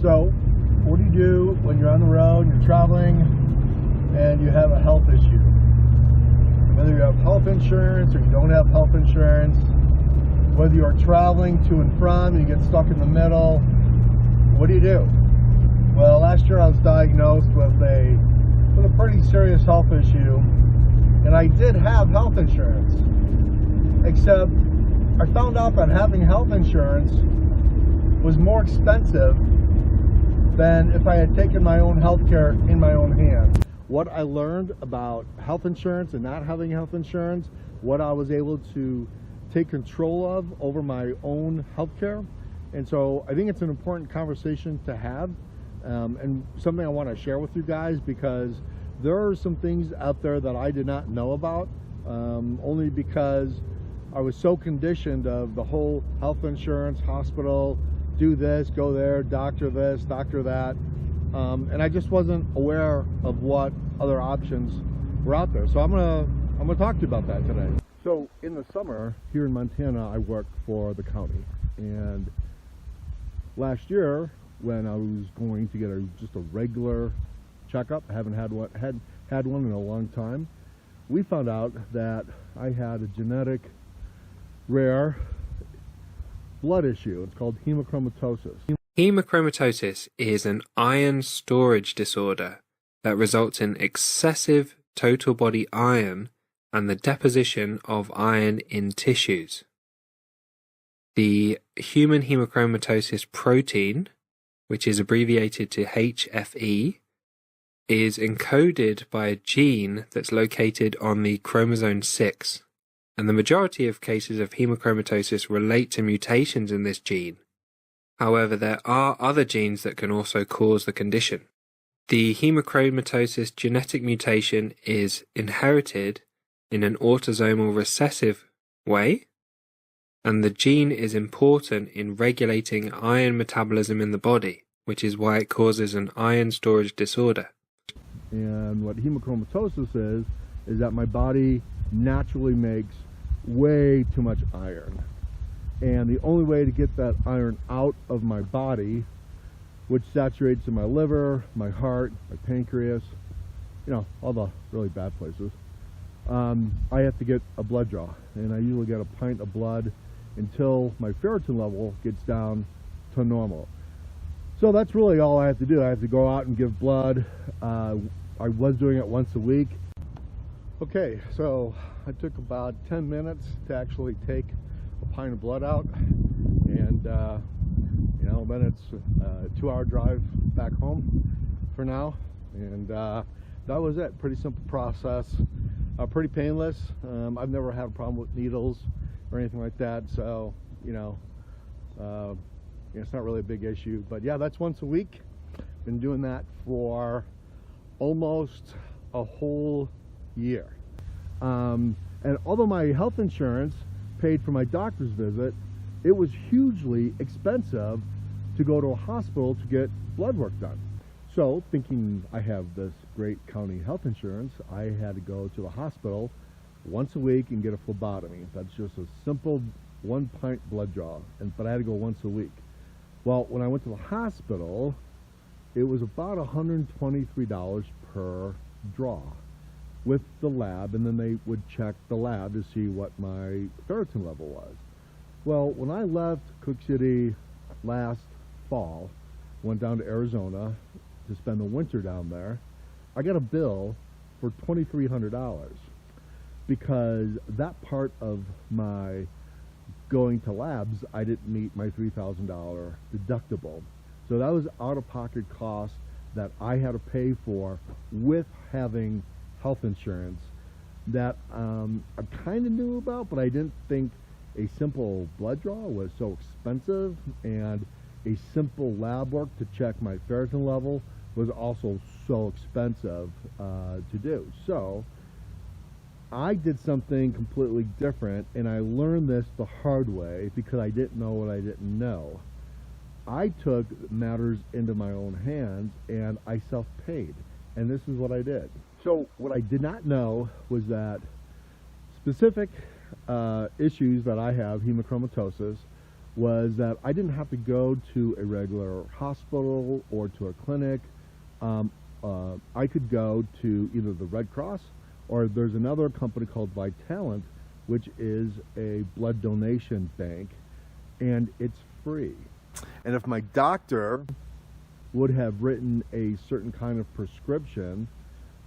So, what do you do when you're on the road, you're traveling, and you have a health issue? Whether you have health insurance or you don't have health insurance, whether you are traveling to and from and you get stuck in the middle, what do you do? Well, last year I was diagnosed with a pretty serious health issue, and I did have health insurance, except I found out that having health insurance was more expensive than if I had taken my own health care in my own hands. What I learned about health insurance and not having health insurance, what I was able to take control of over my own health care. And so I think it's an important conversation to have, and something I want to share with you guys, because there are some things out there that I did not know about, only because I was so conditioned of the whole health insurance, hospital, do this, go there, doctor this, doctor that, and I just wasn't aware of what other options were out there. So I'm gonna talk to you about that today. So in the summer here in Montana, I work for the county, and last year when I was going to get just a regular checkup, I haven't had one in a long time, we found out that I had a genetic rare blood issue. It's called hemochromatosis. Hemochromatosis is an iron storage disorder that results in excessive total body iron and the deposition of iron in tissues. The human hemochromatosis protein, which is abbreviated to HFE, is encoded by a gene that's located on the chromosome 6. And the majority of cases of hemochromatosis relate to mutations in this gene. However, there are other genes that can also cause the condition. The hemochromatosis genetic mutation is inherited in an autosomal recessive way, and the gene is important in regulating iron metabolism in the body, which is why it causes an iron storage disorder. And what hemochromatosis is that my body naturally makes way too much iron, and the only way to get that iron out of my body, which saturates in my liver, my heart, my pancreas, you know, all the really bad places, I have to get a blood draw, and I usually get a pint of blood until my ferritin level gets down to normal. So that's really all I have to do. I have to go out and give blood. I was doing it once a week. Okay, so I took about 10 minutes to actually take a pint of blood out, and you know, then it's a 2-hour drive back home for now, and that was it. Pretty simple process, pretty painless. I've never had a problem with needles or anything like that, so you know, it's not really a big issue. But yeah, that's once a week. Been doing that for almost a whole year. And although my health insurance paid for my doctor's visit, it was hugely expensive to go to a hospital to get blood work done. So, thinking I have this great county health insurance, I had to go to the hospital once a week and get a phlebotomy. That's just a simple 1-pint blood draw, but I had to go once a week. Well, when I went to the hospital, it was about $123 per draw with the lab, and then they would check the lab to see what my ferritin level was. Well, when I left Cook City last fall, went down to Arizona to spend the winter down there, I got a bill for $2,300 because that part of my going to labs, I didn't meet my $3,000 deductible. So that was out-of-pocket cost that I had to pay for with having health insurance that I kind of knew about, but I didn't think a simple blood draw was so expensive, and a simple lab work to check my ferritin level was also so expensive to do. So I did something completely different, and I learned this the hard way because I didn't know what I didn't know. I took matters into my own hands and I self-paid, and this is what I did. So what I did not know was that specific issues that I have, hemochromatosis, was that I didn't have to go to a regular hospital or to a clinic. I could go to either the Red Cross, or there's another company called Vitalant, which is a blood donation bank, and it's free. And if my doctor would have written a certain kind of prescription,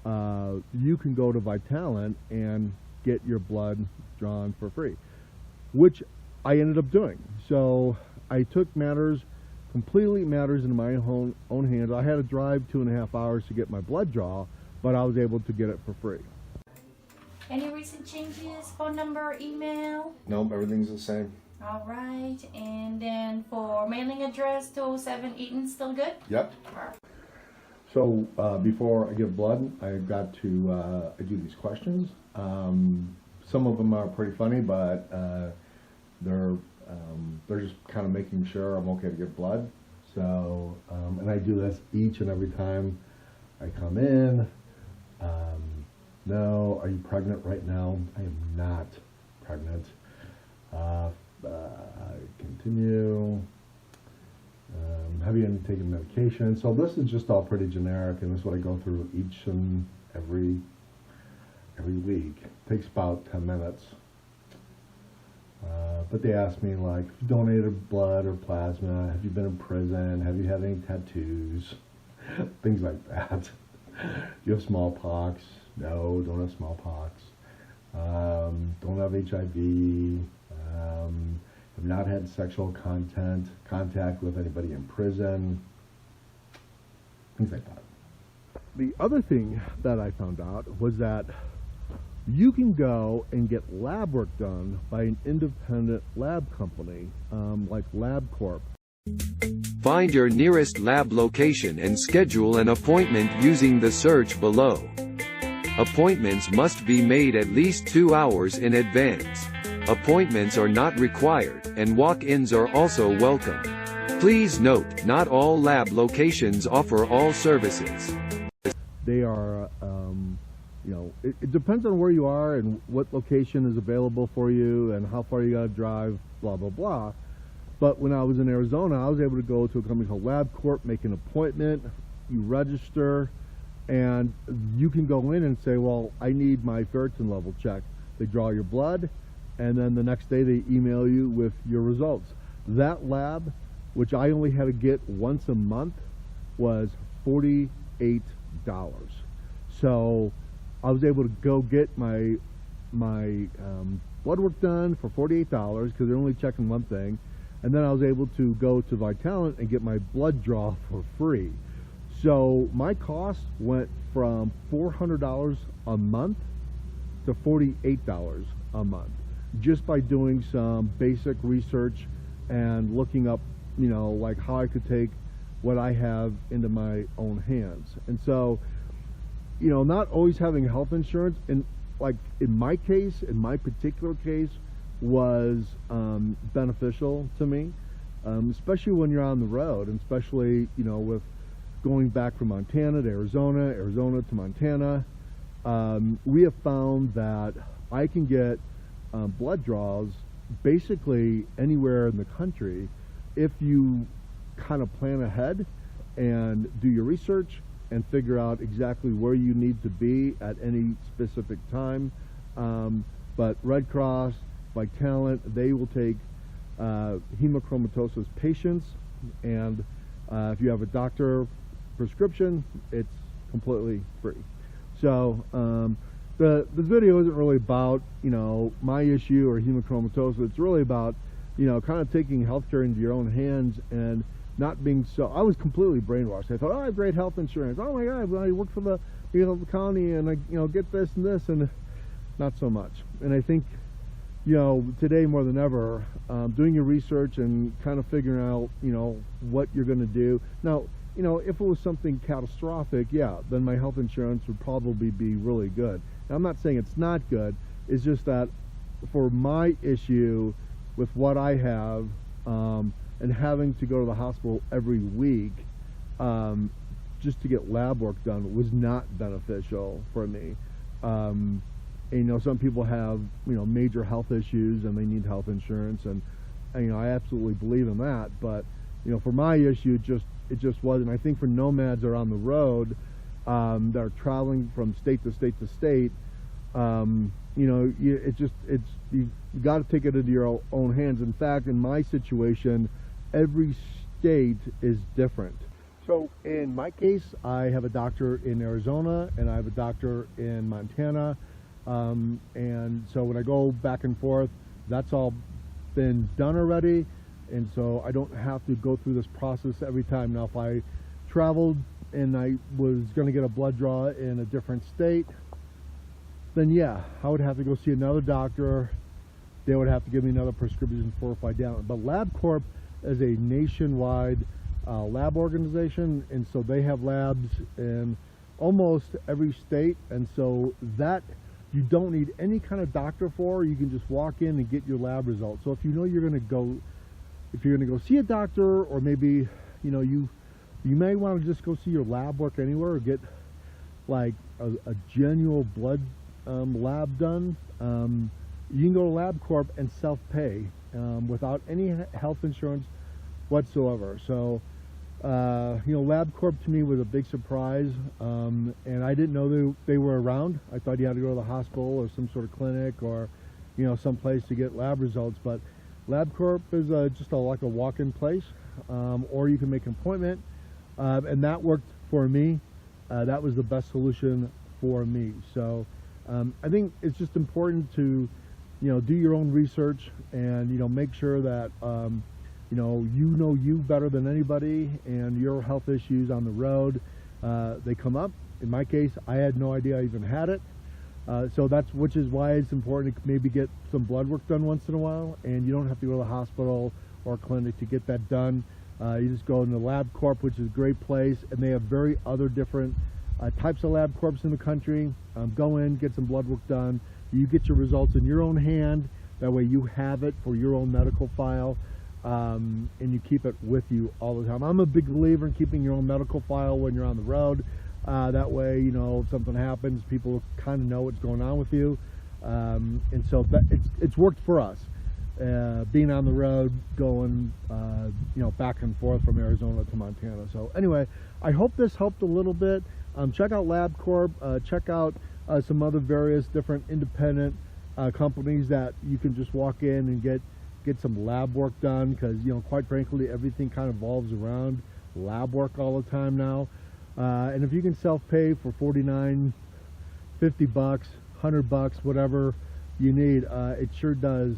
you can go to Vitalant and get your blood drawn for free, which I ended up doing. So I took completely matters into my own hands. I had to drive 2.5 hours to get my blood draw, but I was able to get it for free. Any recent changes, phone number, email? Nope, everything's the same. All right, and then for mailing address, 207 Eaton, still good? Yep. Perfect. So before I give blood, I've got to I do these questions. Some of them are pretty funny, but they're just kind of making sure I'm okay to give blood. So and I do this each and every time I come in. No, are you pregnant right now? I am not pregnant. Continue. Have you taken medication? So this is just all pretty generic, and this is what I go through each and every week. It takes about 10 minutes. But they ask me, like, if you donated blood or plasma, have you been in prison, have you had any tattoos, things like that. Do you have smallpox? No, don't have smallpox. Don't have HIV. Have not had sexual contact with anybody in prison. Things like that. The other thing that I found out was that you can go and get lab work done by an independent lab company, like Lab Corp. Find your nearest lab location and schedule an appointment using the search below. Appointments must be made at least 2 hours in advance. Appointments are not required, and walk-ins are also welcome. Please note, not all lab locations offer all services. They are, it depends on where you are and what location is available for you and how far you got to drive, blah, blah, blah. But when I was in Arizona, I was able to go to a company called Lab Corp, make an appointment, you register, and you can go in and say, well, I need my ferritin level checked. They draw your blood, and then the next day they email you with your results. That lab, which I only had to get once a month, was $48. So I was able to go get my blood work done for $48 because they're only checking one thing. And then I was able to go to Vitalant and get my blood draw for free. So my cost went from $400 a month to $48 a month, just by doing some basic research and looking up, like how I could take what I have into my own hands. And so, not always having health insurance, and like in my particular case, was beneficial to me, especially when you're on the road, and especially, with going back from Montana to Arizona to Montana. We have found that I can get blood draws basically anywhere in the country if you kind of plan ahead and do your research and figure out exactly where you need to be at any specific time. But Red Cross, Vitalant, they will take hemochromatosis patients, and if you have a doctor prescription, it's completely free. So the video isn't really about my issue or hemochromatosis. It's really about kind of taking healthcare into your own hands and not being so. I was completely brainwashed. I thought, oh, I have great health insurance. Oh my God, I work for the the county and I get this and this, and not so much. And I think today more than ever, doing your research and kind of figuring out what you're going to do. Now, if it was something catastrophic, yeah, then my health insurance would probably be really good. Now, I'm not saying it's not good. It's just that for my issue with what I have, and having to go to the hospital every week just to get lab work done was not beneficial for me. And some people have major health issues and they need health insurance, and I absolutely believe in that. But for my issue, it just wasn't. I think for nomads that are on the road, that are traveling from state to state to state, you got to take it into your own hands. In fact, in my situation, every state is different. So in my case, I have a doctor in Arizona and I have a doctor in Montana, and so when I go back and forth, that's all been done already, and so I don't have to go through this process every time. Now if I traveled and I was going to get a blood draw in a different state, then yeah, I would have to go see another doctor. They would have to give me another prescription for if I down. But Lab Corp is a nationwide lab organization, and so they have labs in almost every state, and so that you don't need any kind of doctor for. You can just walk in and get your lab results. So if you're going to go see a doctor, or maybe you may want to just go see your lab work anywhere, or get like a genuine blood lab done, you can go to Lab Corp and self-pay without any health insurance whatsoever. So Lab Corp to me was a big surprise, and I didn't know they were around. I thought you had to go to the hospital or some sort of clinic, or some place to get lab results. But Lab Corp is just like a walk-in place, or you can make an appointment, and that worked for me. That was the best solution for me. So I think it's just important to do your own research and make sure that you better than anybody, and your health issues on the road, they come up. In my case, I had no idea I even had it, so which is why it's important to maybe get some blood work done once in a while, and you don't have to go to the hospital or clinic to get that done. You just go into Lab Corp, which is a great place, and they have very other different types of Lab Corps in the country. Go in, get some blood work done. You get your results in your own hand. That way you have it for your own medical file, and you keep it with you all the time. I'm a big believer in keeping your own medical file when you're on the road. That way, if something happens, people kind of know what's going on with you. And so it's worked for us, being on the road, going back and forth from Arizona to Montana. So anyway, I hope this helped a little bit. Check out Lab Corp. Check out some other various different independent companies that you can just walk in and get some lab work done, because quite frankly, everything kind of evolves around lab work all the time now. And if you can self-pay for $49, $50, $100, whatever you need, it sure does.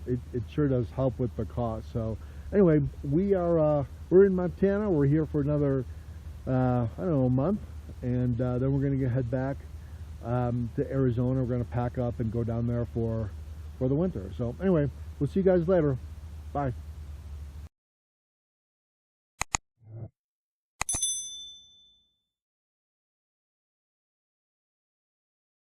It sure does help with the cost. So anyway, we're in Montana. We're here for another I don't know, a month, and then we're going to head back to Arizona. We're going to pack up and go down there for the winter. So anyway, we'll see you guys later. Bye.